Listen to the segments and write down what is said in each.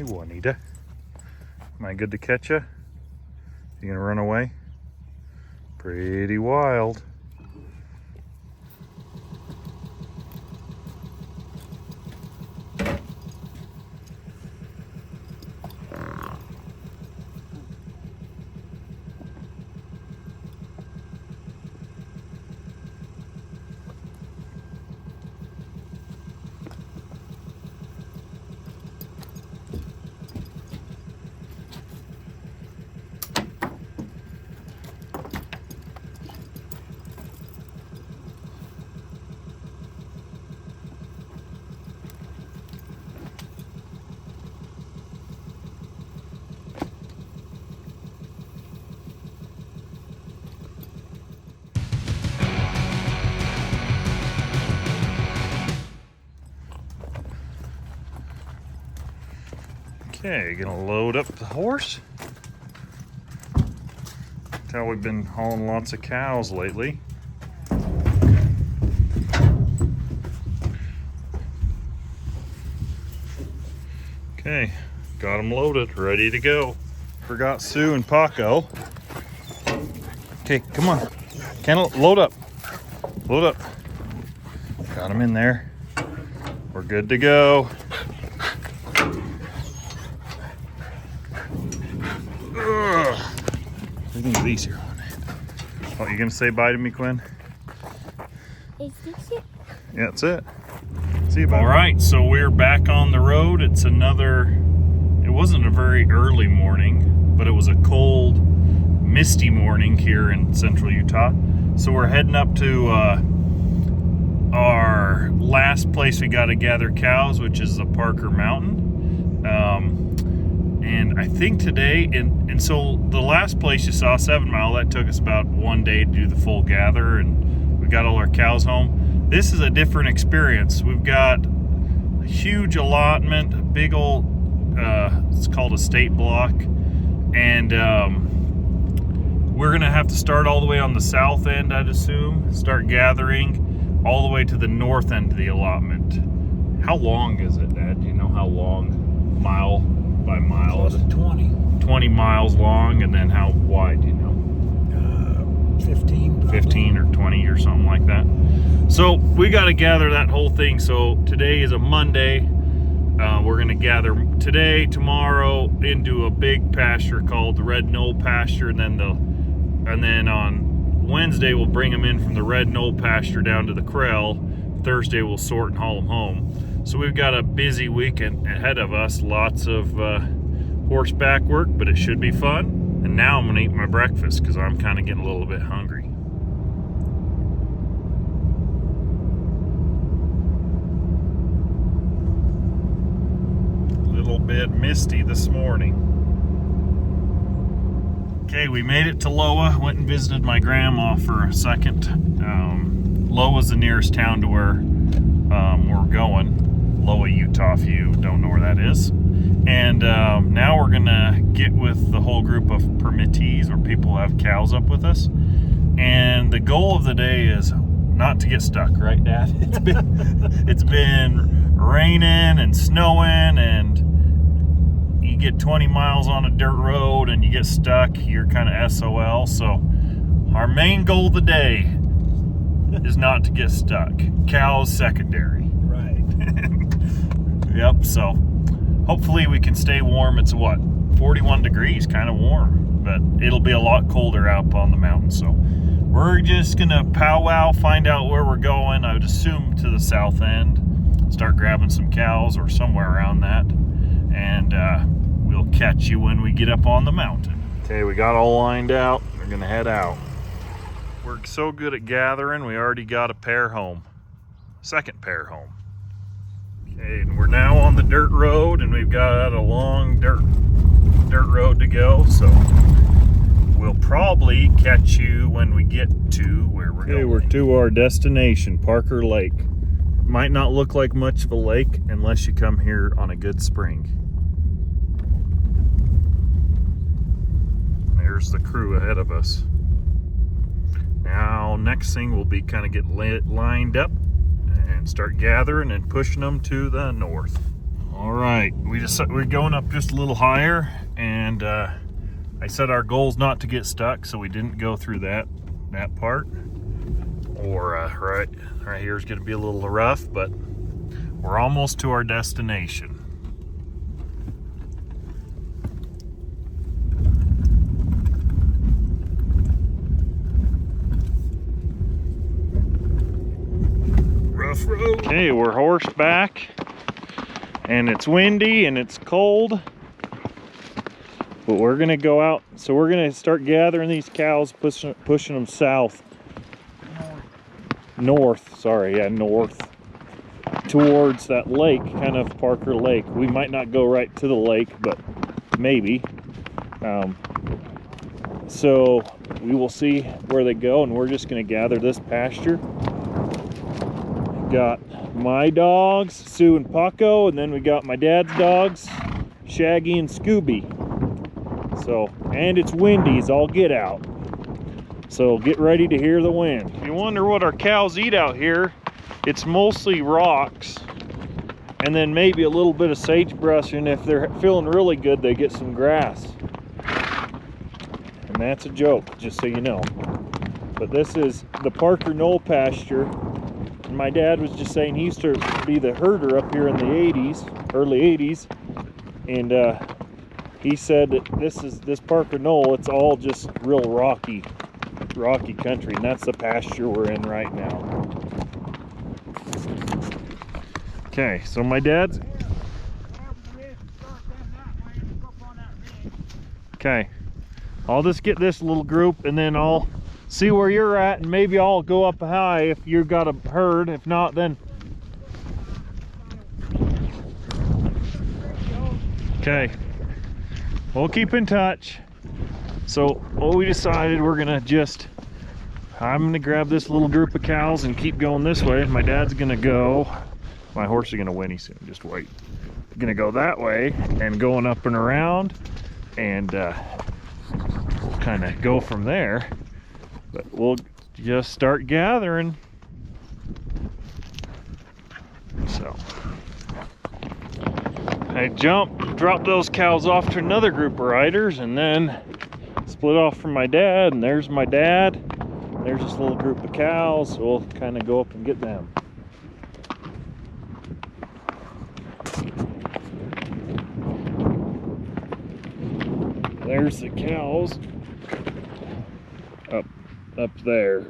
Hey, Juanita. Am I good to catch you? You gonna run away? Pretty wild. Okay, gonna load up the horse. That's how we've been hauling lots of cows lately. Okay, got them loaded, ready to go. Forgot Sue and Paco. Okay, come on. Cantaloupe, load up. Load up. Got them in there. We're good to go. What are these here? Oh, you gonna say bye to me, Quinn? Is this it? Yeah, that's it. See you, bye. All right, so we're back on the road. It wasn't a very early morning, but it was a cold, misty morning here in central Utah. So we're heading up to our last place we got to gather cows, which is the Parker Mountain. And I think today, and so the last place you saw, 7 Mile, that took us about one day to do the full gather, and we got all our cows home. This is a different experience. We've got a huge allotment, a big old, it's called a state block, and we're gonna have to start all the way on the south end, I'd assume, start gathering all the way to the north end of the allotment. How long is it, Dad? Do you know how long, mile by mile? Close to 20. 20 miles long, and then how wide, do you know? 15 probably. 15 or 20 or something like that. So we got to gather that whole thing. So today is a Monday. We're going to gather today, tomorrow, into a big pasture called the Red Knoll pasture, and then on Wednesday we'll bring them in from the Red Knoll pasture down to the Krell. Thursday we'll sort and haul them home. So we've got a busy weekend ahead of us, lots of horseback work, but it should be fun. And now I'm gonna eat my breakfast because I'm kind of getting a little bit hungry. A little bit misty this morning. Okay, we made it to Loa, went and visited my grandma for a second. Loa's the nearest town to where we're going. Loa, Utah, if you don't know where that is. And now we're gonna get with the whole group of permittees, where people have cows up with us. And the goal of the day is not to get stuck, right, Dad? It's been raining and snowing, and you get 20 miles on a dirt road and you get stuck, you're kind of SOL. So our main goal of the day is not to get stuck. Cows secondary. Right. Yep, so hopefully we can stay warm. It's what, 41 degrees, kind of warm, but it'll be a lot colder out on the mountain. So we're just gonna powwow, find out where we're going. I would assume to the south end, start grabbing some cows or somewhere around that, and we'll catch you when we get up on the mountain. Okay, we got all lined out. We're gonna head out. We're so good at gathering, we already got a pair home. Second pair home. Okay, and we're now on the dirt road, and we've got a long dirt road to go, so we'll probably catch you when we get to where we're going. Okay, we're to our destination, Parker Lake. Might not look like much of a lake unless you come here on a good spring. There's the crew ahead of us. Now, next thing we'll be kind of get lined up and start gathering and pushing them to the north. All right, we're going up just a little higher, and I said our goal's not to get stuck, so we didn't go through that part. Or right here is going to be a little rough, but we're almost to our destination. Rough road. Okay, we're horseback, and it's windy and it's cold, but we're gonna go out. So we're gonna start gathering these cows, pushing them south. North, towards that lake, kind of Parker Lake. We might not go right to the lake, but maybe. So we will see where they go, and we're just gonna gather this pasture. Got my dogs, Sue and Paco, and then we got my dad's dogs, Shaggy and Scooby. So, and it's windy, so I'll get out. So get ready to hear the wind. You wonder what our cows eat out here. It's mostly rocks, and then maybe a little bit of sagebrush, and if they're feeling really good, they get some grass. And that's a joke, just so you know. But this is the Parker Knoll pasture. And my dad was just saying he used to be the herder up here in the 80s, early 80s. And he said that this Parker Knoll, it's all just real rocky country, and that's the pasture we're in right now. Okay, so my dad's... Okay, I'll just get this little group, and then I'll see where you're at, and maybe I'll go up high if you've got a herd. If not, then... Okay, we'll keep in touch. So what we decided, I'm gonna grab this little group of cows and keep going this way. My dad's gonna go, my horse is gonna whinny soon, just wait. Gonna go that way and going up and around, and we'll kind of go from there. But we'll just start gathering. So I dropped those cows off to another group of riders, and then split off from my dad, and there's my dad. There's this little group of cows, so we'll kind of go up and get them. There's the cows up there.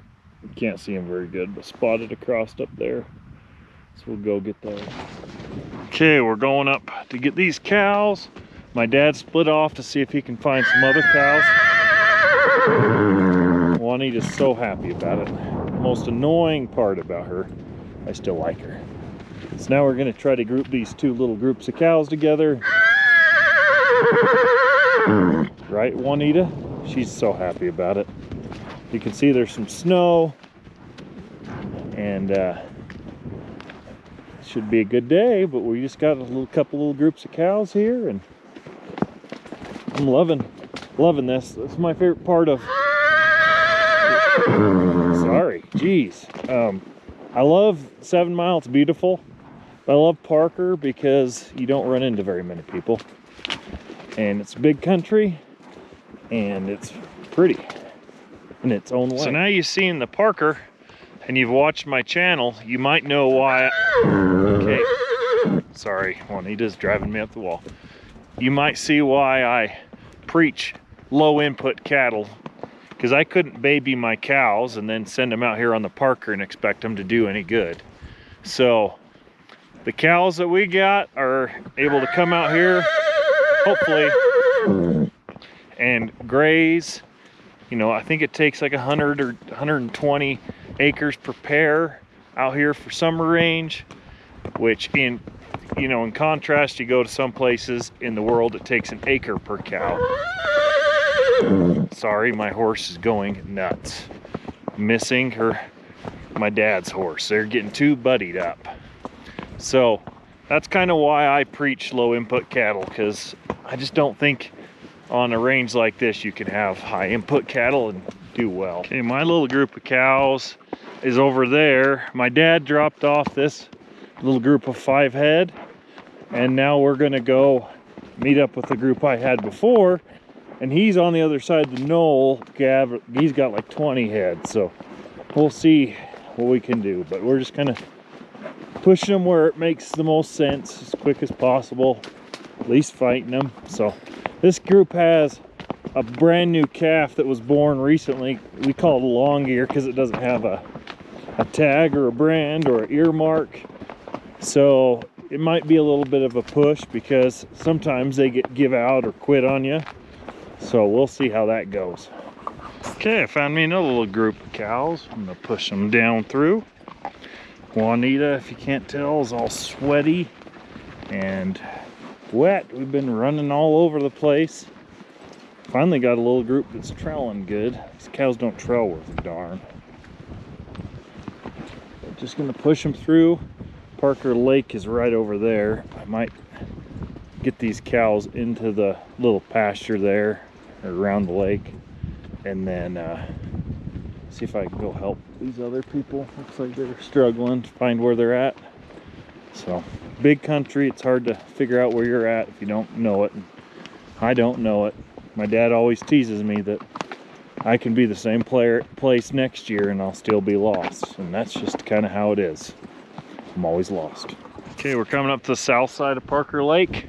You can't see them very good, but spotted across up there. So we'll go get those. Okay, we're going up to get these cows. My dad split off to see if he can find some other cows. Juanita's so happy about it. The most annoying part about her, I still like her. So now we're gonna try to group these two little groups of cows together. Right, Juanita? She's so happy about it. You can see there's some snow, and should be a good day, but we just got a couple little groups of cows here, and I'm loving this. This is my favorite part of... Sorry, geez. I love 7 Mile, it's beautiful. But I love Parker because you don't run into very many people. And it's big country, and it's pretty in its own way. So now you've seen the Parker, and you've watched my channel, you might know why... Okay, sorry, Juanita's driving me up the wall. You might see why I preach low input cattle, because I couldn't baby my cows and then send them out here on the Parker and expect them to do any good. So the cows that we got are able to come out here, hopefully, and graze. You know, I think it takes like 100 or 120 acres per pair out here for summer range, which in contrast, you go to some places in the world, it takes an acre per cow. Sorry, my horse is going nuts. Missing my dad's horse. They're getting too buddied up. So that's kind of why I preach low input cattle, because I just don't think on a range like this you can have high input cattle and do well. Okay, my little group of cows is over there. My dad dropped off this little group of 5 head, and now we're gonna go meet up with the group I had before, and he's on the other side of the knoll. He's got like 20 heads, so we'll see what we can do, but we're just kind of pushing them where it makes the most sense as quick as possible, at least fighting them. So this group has a brand new calf that was born recently. We call it a long ear because it doesn't have a tag or a brand or an ear mark, so it might be a little bit of a push because sometimes they give out or quit on you. So we'll see how that goes. Okay, I found me another little group of cows. I'm gonna push them down through. Juanita, if you can't tell, is all sweaty and wet. We've been running all over the place. Finally got a little group that's trailing good. These cows don't trail worth a darn. Just gonna push them through. Parker Lake is right over there. I might get these cows into the little pasture there or around the lake, and then see if I can go help these other people. Looks like they're struggling to find where they're at. So big country, it's hard to figure out where you're at if you don't know it. I don't know it. My dad always teases me that I can be the same place next year and I'll still be lost, and that's just kind of how it is. I'm always lost. Okay, we're coming up to the south side of Parker Lake,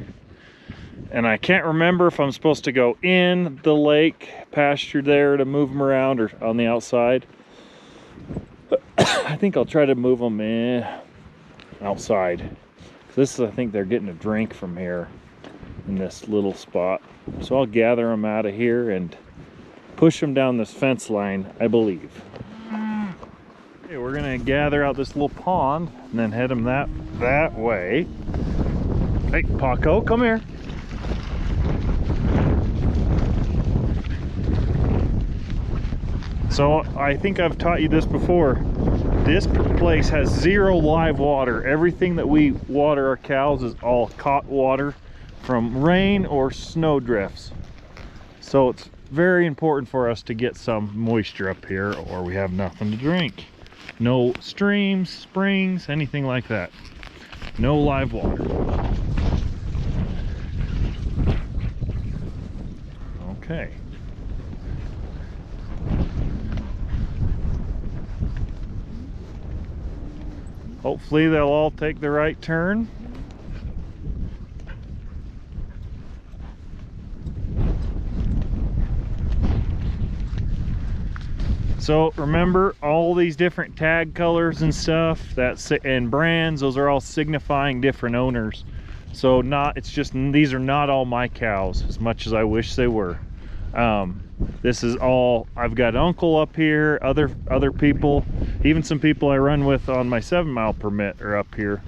and I can't remember if I'm supposed to go in the lake pasture there to move them around or on the outside. I think I'll try to move them outside. This is, I think they're getting a drink from here in this little spot. So I'll gather them out of here and push them down this fence line, I believe. Okay, we're gonna gather out this little pond and then head them that way. Hey, Paco, come here. So I think I've taught you this before. This place has 0 live water. Everything that we water our cows is all caught water from rain or snow drifts. So it's very important for us to get some moisture up here or we have nothing to drink. No streams, springs, anything like that. No live water. Okay. Hopefully they'll all take the right turn. So remember, all these different tag colors and stuff and brands, those are all signifying different owners. So these are not all my cows, as much as I wish they were. This is all, I've got uncle up here, other people, even some people I run with on my 7-mile permit are up here.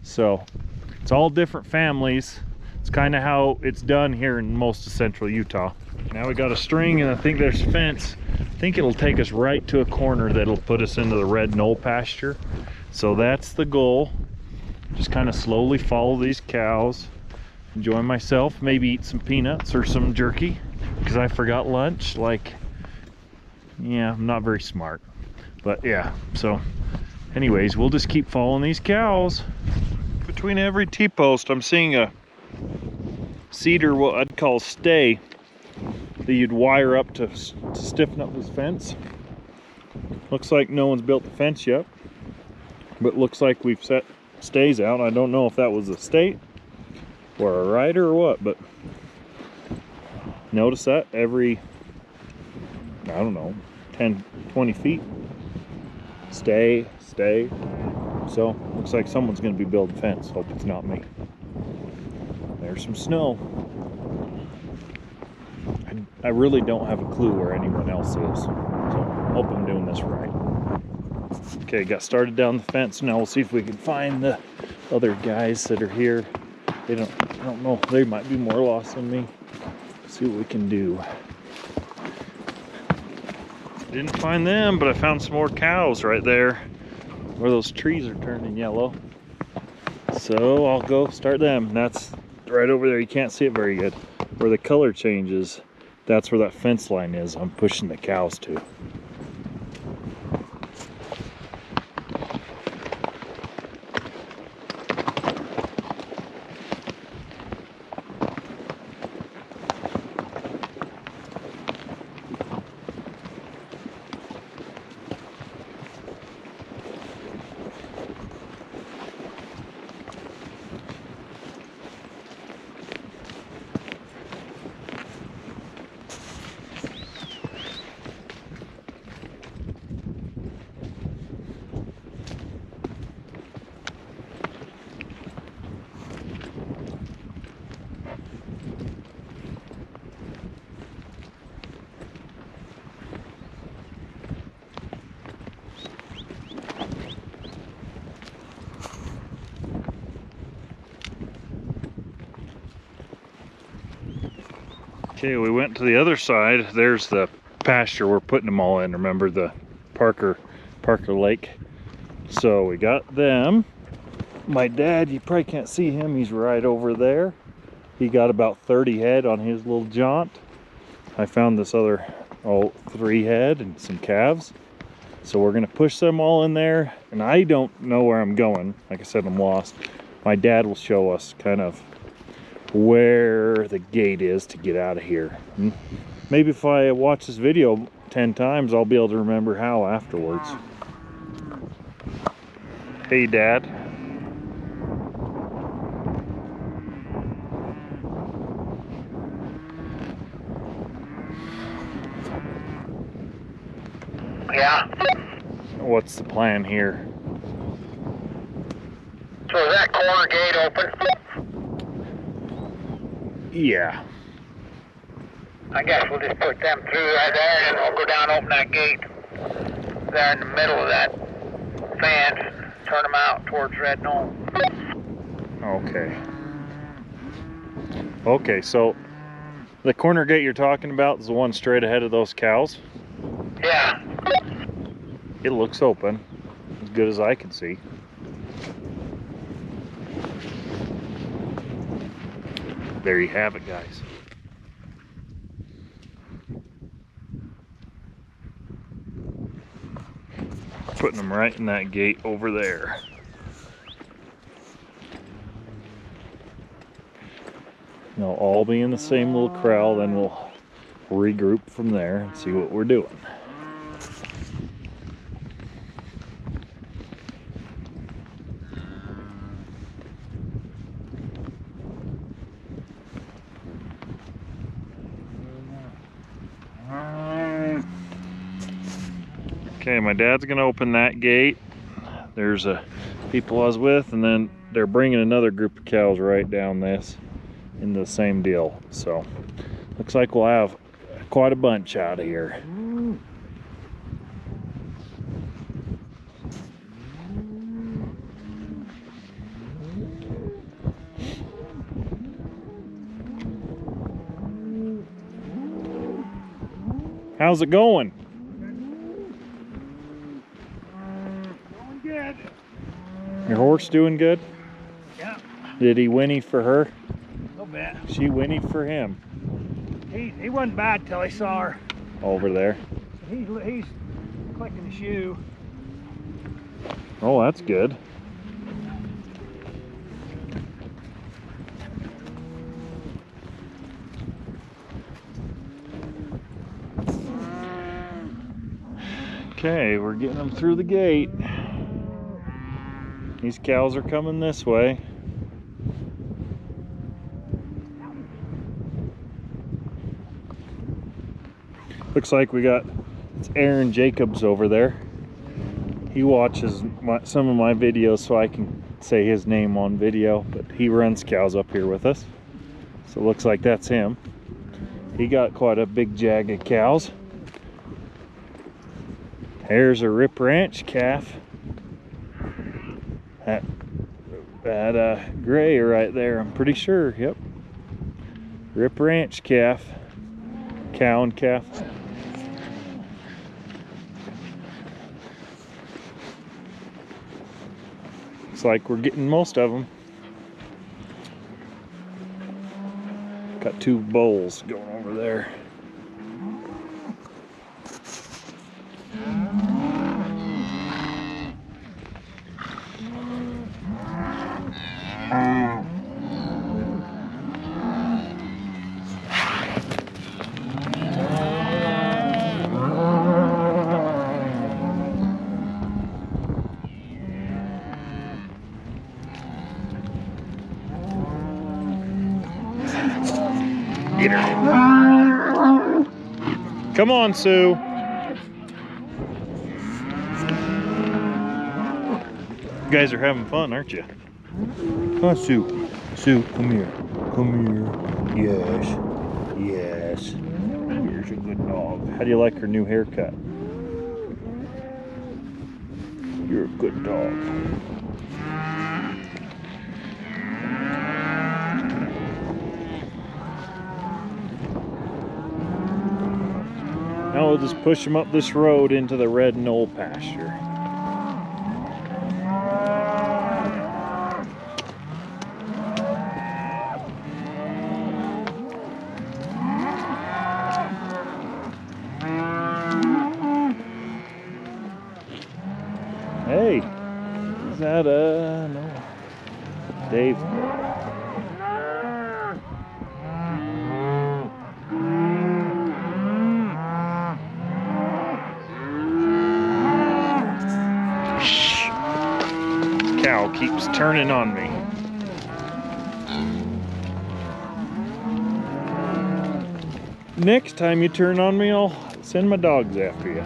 So it's all different families. It's kind of how it's done here in most of central Utah. Now we got a string and I think there's a fence. I think it'll take us right to a corner that'll put us into the red knoll pasture. So that's the goal. Just kind of slowly follow these cows, enjoy myself, maybe eat some peanuts or some jerky because I forgot lunch. Yeah, I'm not very smart, but yeah. So anyways, we'll just keep following these cows. Between every T-post I'm seeing a cedar, what I'd call stay, that you'd wire up to stiffen up this fence. Looks like no one's built the fence yet, but looks like we've set stays out. I don't know if that was a stake or a rider or what, but notice that every, I don't know, 10, 20 feet, stay. So looks like someone's going to be building a fence. Hope it's not me. There's some snow. I really don't have a clue where anyone else is, so hope I'm doing this right. Okay, got started down the fence. Now we'll see if we can find the other guys that are here. I don't know, they might be more lost than me. See what we can do. Didn't find them, but I found some more cows right there where those trees are turning yellow. So I'll go start them. That's right over there. You can't see it very good. Where the color changes, that's where that fence line is. I'm pushing the cows to. Okay, we went to the other side. There's the pasture we're putting them all in. Remember the Parker Lake? So we got them. My dad, you probably can't see him. He's right over there. He got about 30 head on his little jaunt. I found this other 3 head and some calves. So we're gonna push them all in there. And I don't know where I'm going. Like I said, I'm lost. My dad will show us kind of where the gate is to get out of here. Maybe if I watch this video 10 times, I'll be able to remember how afterwards. Hey, Dad. Yeah. What's the plan here? So is that corner gate open? Yeah. I guess we'll just put them through right there and then we'll go down and open that gate there in the middle of that fence and turn them out towards Red Knoll. Okay. Okay, so the corner gate you're talking about is the one straight ahead of those cows? Yeah. It looks open, as good as I can see. There you have it, guys. Putting them right in that gate over there. They'll all be in the same little corral, then we'll regroup from there and see what we're doing. Okay, my dad's gonna open that gate. There's people I was with, and then they're bringing another group of cows right down this in the same deal. So looks like we'll have quite a bunch out of here. How's it going? Going good. Your horse doing good? Yeah, Did he whinny for her? a little bit. She whinnied for him. He wasn't bad till he saw her. Over there. He's clicking the shoe. Oh, that's good. Okay, we're getting them through the gate. These cows are coming this way. Looks like we got Aaron Jacobs over there. He watches some of my videos so I can say his name on video, but he runs cows up here with us. So it looks like that's him. He got quite a big jag of cows. There's a Rip Ranch calf. That gray right there, I'm pretty sure, yep. Rip Ranch calf. Cow and calf. Looks like we're getting most of them. Got 2 bulls going over there. Get her. Come on, Sue. You guys are having fun, aren't you? Come on, Sue. Sue, come here. Come here. Yes. Yes. Here's a good dog. How do you like her new haircut? You're a good dog. Now we'll just push them up this road into the red knoll pasture. Hey, is that no, Dave? Shh. Cow keeps turning on me. Next time you turn on me, I'll send my dogs after you.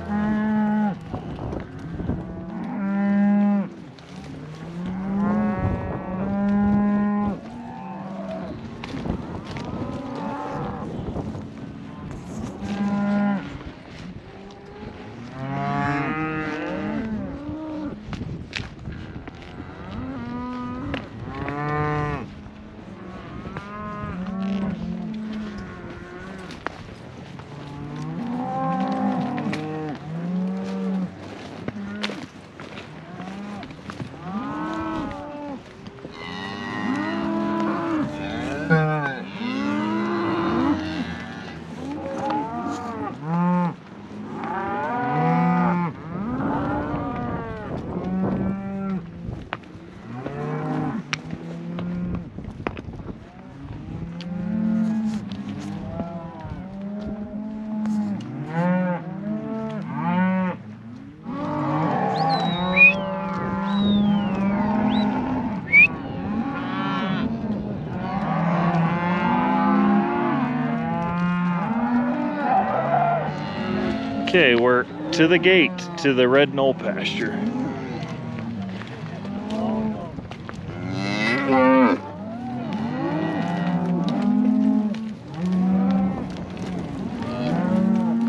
Okay, we're to the gate to the red knoll pasture.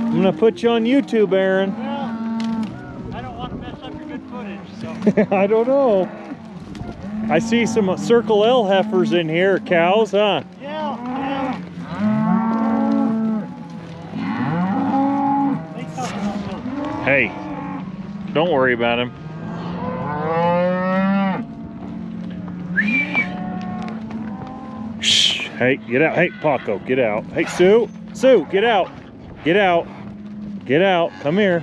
I'm gonna put you on YouTube, Aaron. Well, I don't want to mess up your good footage, so. I don't know. I see some Circle L heifers in here, cows, huh? Yeah. They talk about Hey, don't worry about him. Shh. Hey, get out. Hey, Paco, get out. Hey, Sue. Sue, get out. Get out. Get out. Come here.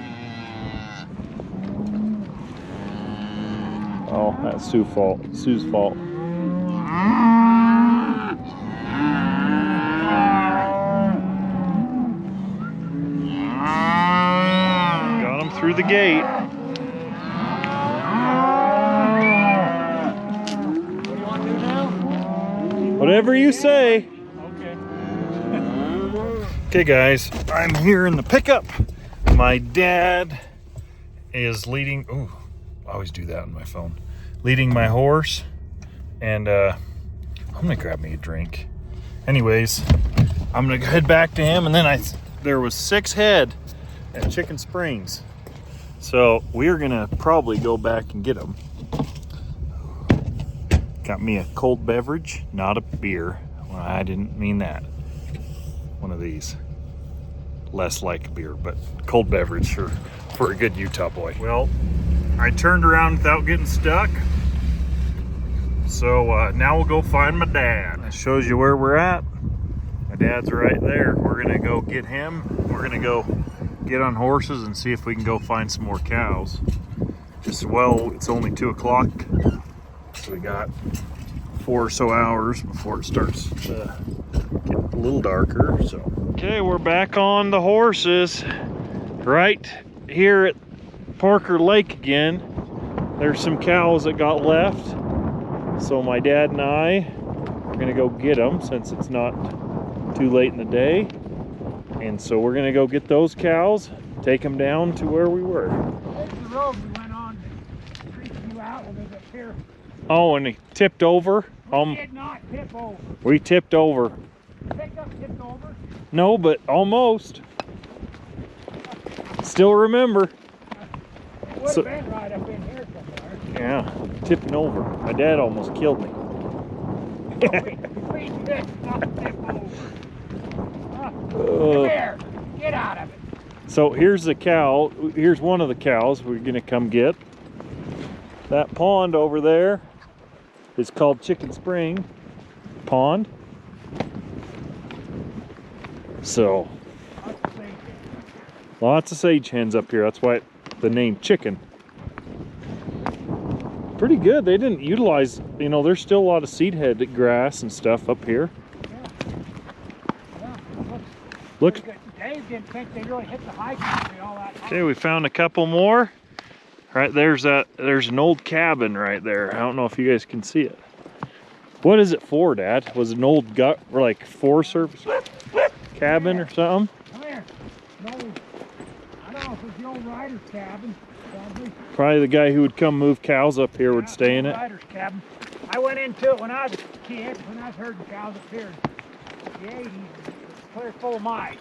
Oh, that's Sue's fault. Sue's fault. Got him through the gate. What do you want to do now? Whatever you say. Okay. Okay, guys, I'm here in the pickup. My dad is leading. Ooh, I always do that on my phone. Leading my horse, and I'm gonna grab me a drink. Anyways, I'm gonna head back to him, and then there was 6 head at Chicken Springs, so we're gonna probably go back and get them. Got me a cold beverage, not a beer. Well, I didn't mean that. One of these. Less like beer, but cold beverage for a good Utah boy. Well, I turned around without getting stuck. So now we'll go find my dad. That shows you where we're at. My dad's right there. We're gonna go get him. We're gonna go get on horses and see if we can go find some more cows. Just well, it's only 2 o'clock. So we got 4 or so hours before it starts getting a little darker. So okay, we're back on the horses right here at Parker Lake again. There's some cows that got left, so my dad and I are gonna go get them since it's not too late in the day, and so we're gonna go get those cows, take them down to where we were. That's the road we went on to creep you out when they got here. Oh, and he tipped over. We did not tip over. We tipped over. Pickup tipped over. No, but almost. Still remember. It would So- have been right up in here somewhere. Yeah, tipping over. My dad almost killed me. We did not tip over. Come Uh, here. Get out of it. So here's the cow. Here's one of the cows we're gonna come get. That pond over there is called Chicken Spring Pond. So lots of sage hens up here. That's why the name chicken. Pretty good. They didn't utilize, you know, there's still a lot of seed head grass and stuff up here. Yeah, Look. Dave didn't think they really hit the high country all that hard. Okay, we found a couple more. Right there's an old cabin right there. I don't know if you guys can see it. What is it for, Dad? Was it an old gut or like Forest Service cabin or something? Come here. No, I don't know if it's the old rider's cabin. Probably. Probably the guy who would come move cows up here would stay in it. Rider's cabin. I went into it when I was a kid, when I was herding cows up here in the 80s. It was clear full of mice.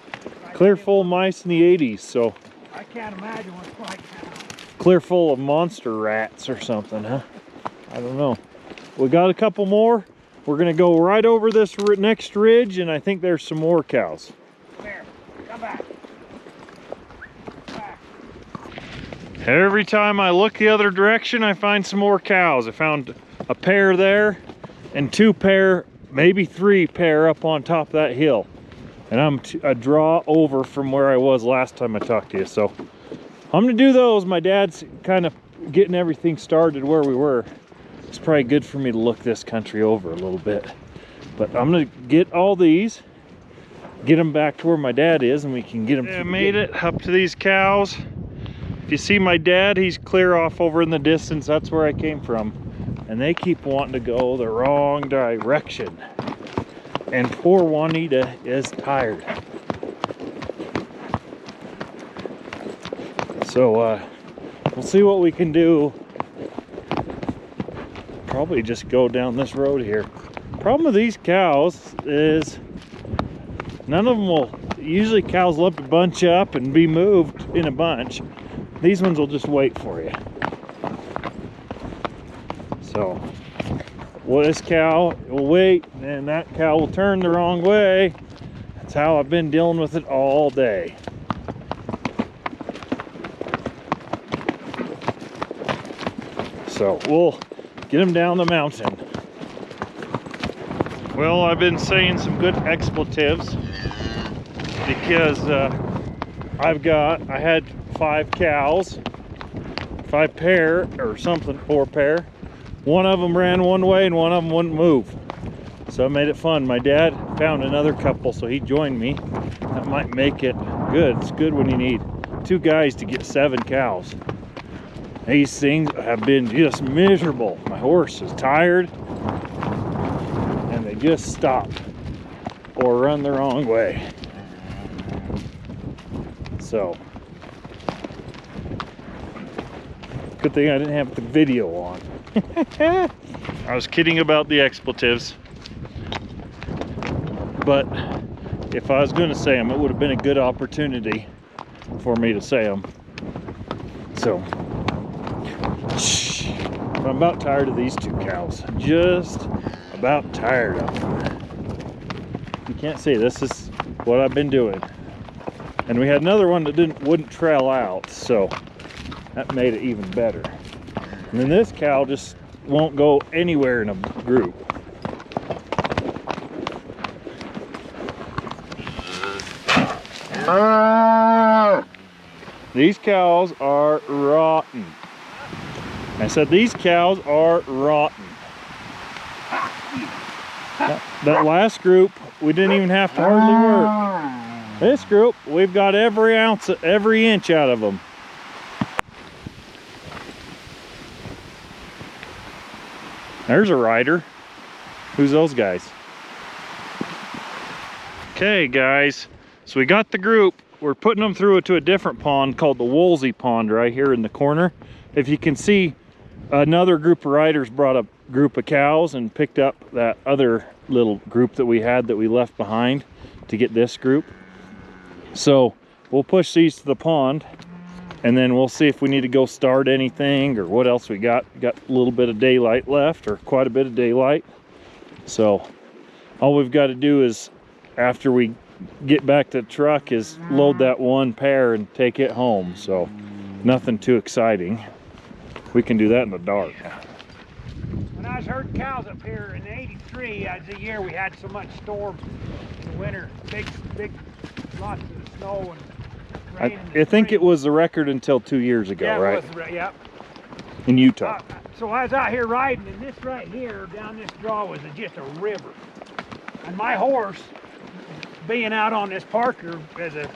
Clear full of mice in the 80s, so I can't imagine what it's like now. clear full of monster rats or something, huh? I don't know. We got a couple more. We're gonna go right over this next ridge, and I think there's some more cows. Come here. Come back. Come back. Every time I look the other direction, I find some more cows. I found a pair there and 2 pair, maybe 3 pair up on top of that hill. And I'm a draw over from where I was last time I talked to you. So I'm gonna do those. My dad's kind of getting everything started where we were. It's probably good for me to look this country over a little bit. But I'm gonna get all these, get them back to where my dad is, and we can get them. I made it up to these cows. If you see my dad, he's clear off over in the distance. That's where I came from. And they keep wanting to go the wrong direction. And poor Juanita is tired. So we'll see what we can do. Probably just go down this road here. Problem with these cows is none of them will, usually cows love to bunch up and be moved in a bunch. These ones will just wait for you. So, well, this cow will wait, and that cow will turn the wrong way. That's how I've been dealing with it all day. So, we'll get them down the mountain. Well, I've been saying some good expletives because I had 5 cows, 5 pair or something, 4 pair. One of them ran one way and one of them wouldn't move. So I made it fun. My dad found another couple, so he joined me. That might make it good. It's good when you need 2 guys to get 7 cows. These things have been just miserable. My horse is tired and they just stop or run the wrong way. So, good thing I didn't have the video on. I was kidding about the expletives, but if I was going to say them, it would have been a good opportunity for me to say them. So, I'm about tired of these 2 cows. Just about tired of them. You can't see, this is what I've been doing. And we had another one that wouldn't trail out, so that made it even better. And then this cow just won't go anywhere in a group. These cows are rotten. I said these cows are rotten. That last group, we didn't even have to hardly work. This group, we've got every ounce, every inch out of them. There's a rider. Who's those guys? Okay, guys. So we got the group. We're putting them through to a different pond called the Woolsey Pond right here in the corner. If you can see, another group of riders brought a group of cows and picked up that other little group that we had that we left behind to get this group. So we'll push these to the pond, and then we'll see if we need to go start anything or what else we got. Got a little bit of daylight left, or quite a bit of daylight. So all we've got to do is, after we get back to the truck is load that one pair and take it home. So nothing too exciting. We can do that in the dark. When I was herding cows up here in '83, that's the year we had so much storm in the winter. Big, lots of snow and rain. I think it was the record until 2 years ago, yeah, right? It was, yeah. In Utah. So I was out here riding, and this right here, down this draw, was just a river. And my horse, being out on this pasture as a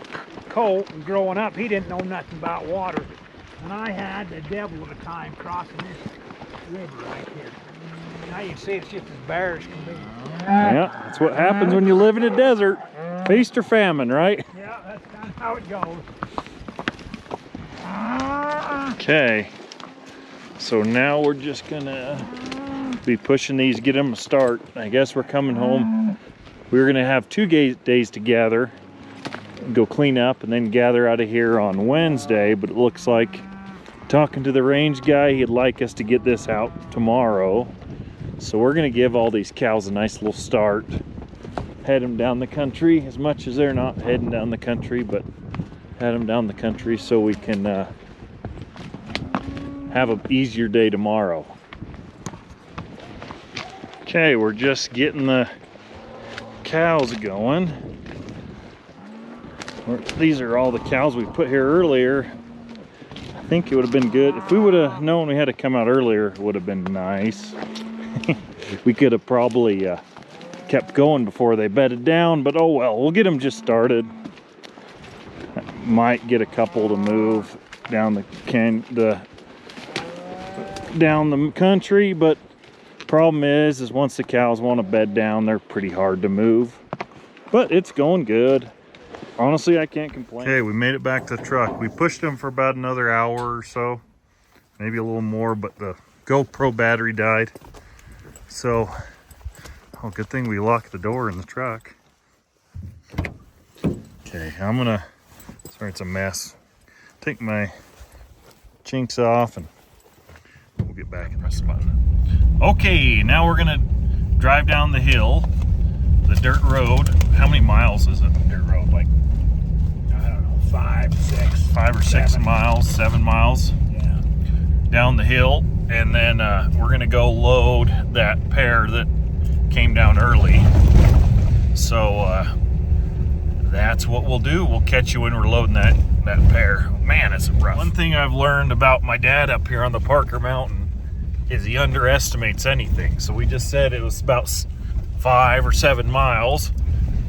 colt and growing up, he didn't know nothing about water. And I had the devil of a time crossing this river right here. Now you can see it's just as bare as can be. Yeah, that's what happens when you live in a desert. Feast or famine, right? Yeah, that's kind of how it goes. Okay, so now we're just gonna be pushing these, get them a start. I guess we're coming home. We're gonna have 2 days to gather, go clean up, and then gather out of here on Wednesday. But it looks like, talking to the range guy, he'd like us to get this out tomorrow. So we're gonna give all these cows a nice little start, head them down the country, as much as they're not heading down the country, but head them down the country so we can have an easier day tomorrow. Okay, we're just getting the cows going. These are all the cows we put here earlier. I think it would have been good if we would have known we had to come out earlier. It would have been nice. We could have probably kept going before they bedded down, but oh well, we'll get them just started. Might get a couple to move down the country, but problem is once the cows want to bed down, they're pretty hard to move. But it's going good. Honestly, I can't complain. Okay, we made it back to the truck. We pushed them for about another hour or so, maybe a little more, but the GoPro battery died. So, oh, good thing we locked the door in the truck. Okay, I'm gonna, sorry it's a mess, take my chinks off and we'll get back in the spot. Okay, now we're gonna drive down the hill, the dirt road. How many miles is it, dirt road? Like, I don't know, 5 or 6 miles, 7 miles. Yeah. Down the hill, and then we're gonna go load that pair that came down early. So that's what we'll do. We'll catch you when we're loading that pair. Man, it's rough. One thing I've learned about my dad up here on the Parker Mountain is he underestimates anything. So we just said it was about 5 or 7 miles,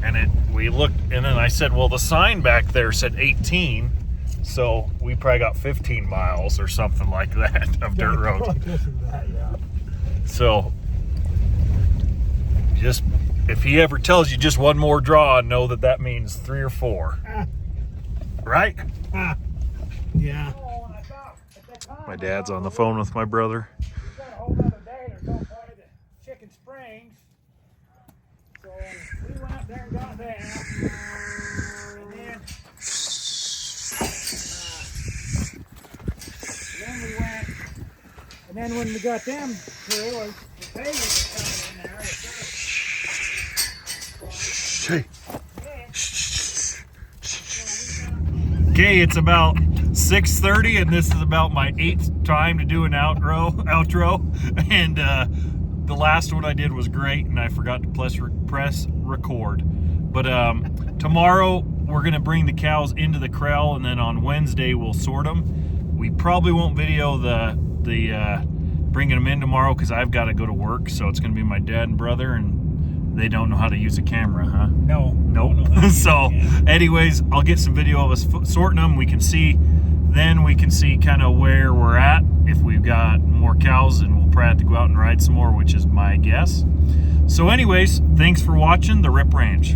and we looked, and then I said, well, the sign back there said 18, so we probably got 15 miles or something like that of dirt road. So just, if he ever tells you just one more draw, know that that means 3 or 4. Right? Yeah. My dad's on the phone with my brother. We've got a whole other day to go play the Chicken Springs. So we went up there and got that. And then when we got them through, the potatoes were coming in there. Okay, it's about 6:30, and this is about my 8th time to do an outro. And the last one I did was great, and I forgot to press record. But tomorrow we're gonna bring the cows into the corral, and then on Wednesday we'll sort them. We probably won't video the bringing them in tomorrow because I've got to go to work. So it's gonna be my dad and brother, and they don't know how to use a camera, huh? No. Nope. So anyways, I'll get some video of us sorting them. We can see kind of where we're at, if we've got more cows, and we'll probably have to go out and ride some more, which is my guess. So anyways, thanks for watching the Rip Ranch.